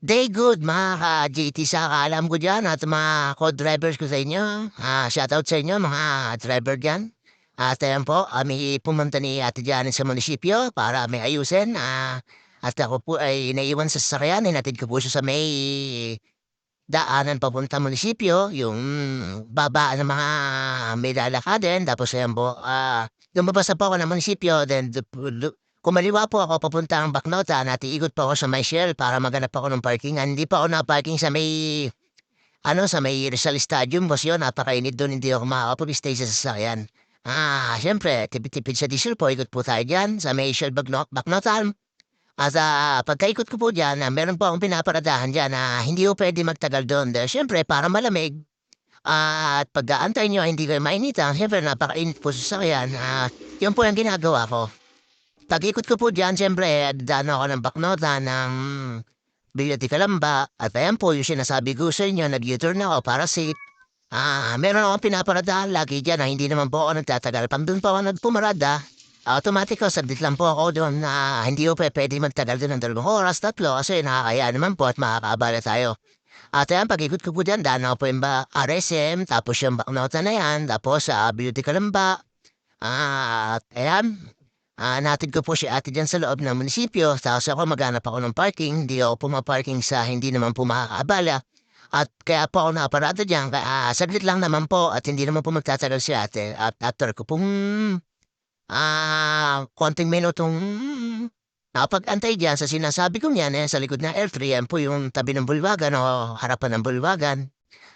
Day good mga ka-JT sa kaalam ko diyan at mga co-drivers ko sa inyo. Shoutout sa inyo mga driver diyan. At ayan po, may pumunta ni Ate Janet sa munisipyo para may ayusin. At ako po ay naiwan sa sasakyan. Hinatid ko po siya sa may daanan papunta munisipyo. Yung babaan ng mga may lalakadin. Tapos ayan po, lumabas na po ako ng munisipyo. Then kumaliwa po ako papuntang Bacnotan at iikot po ako sa may Shell para maghanap ako ng parkingan. Hindi pa ako na-parking sa may, sa may Rizal Stadium. Boss yun, napakainit doon, hindi ako makakapag-stay sa sasakyan. Siyempre, tipid-tipid sa diesel po, ikot po tayo dyan sa may Shell Bacnotan. At pagkaikot ko po dyan, meron po akong pinaparadahan dyan na hindi ko pwede magtagal doon. Dahil siyempre, para malamig. At pag-aantay nyo, hindi kayo mainitan. Siyempre, napakainit po sa sasakyan. Yun po yung ginagawa ko. Pag-ikot ko po diyan siyempre dadaan ako ng Bacnotan ng Villa de Calamba at ayan po yung sinasabi ko sa inyo nag-U-turn ako para safe. Meron akong pinaparadahan lagi diyan na hindi naman po ako nagtatagal. Pag doon po ako nagpumarada, automatic ko saglit lang po ako doon na hindi ko pwede magtagal doon ng 2 oras, 3 kasi nakakaya naman po at makakaabala tayo. At ayan, pag-ikot ko po diyan, daan ako po yung RSM, tapos yung Bacnotan na yan, tapos sa Villa de Calamba. At ayan, nahatid ko po si ate diyan sa loob ng munisipyo tapos ako maghanap ako ng parking, hindi ako pumaparking sa hindi naman po makakaabala. At kaya po ako nakaparada diyan, saglit lang naman po at hindi naman po magtatagal si ate. At after ko pong konting minutong nakapag-antay diyan sa sinasabi kong yan, sa likod ng L3, yan po yung tabi ng bulwagan o harapan ng bulwagan.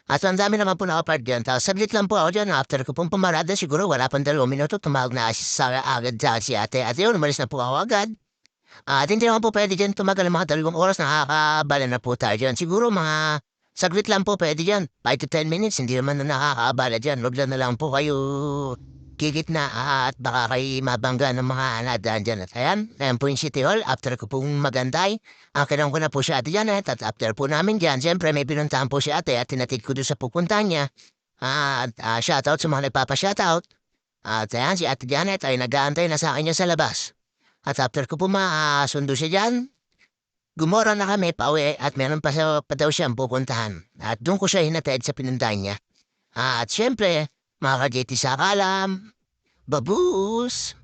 At ang dami naman po nakapark diyan. Tapos saglit lang po ako diyan. After ko pong pumarada, siguro wala pang 2 minuto, tumawag na sa agad sa si ate. At yun, umalis na po ako agad. At hindi naman po pwede diyan tumagal ng mga 2 oras, nakakaabala na po tayo diyan. Siguro mga saglit lang po pwede diyan. 5 to 10 minutes, hindi naman na nakakaabala diyan. Huwag lang na lang po kayo kikit na at baka kayo mabangga ng mga nadaan dyan. At ayan po yung City Hall. After ko pong magantay, kinang ko na po si Ate Janet. At after po namin dyan, siyempre may pinuntahan po si Ate at tinatid ko doon sa pupunta niya. Shoutout sa mga nagpapa-shoutout. At ayan, si Ate Janet ay nag-aantay na sa akin niya sa labas. At after ko po masundo siya dyan, gumora na kami pauwi at meron pa daw siyang pupuntahan. At doon ko siya hinatid sa pinuntahan niya. At siyempre, mga ka-JT sa kalam, babus!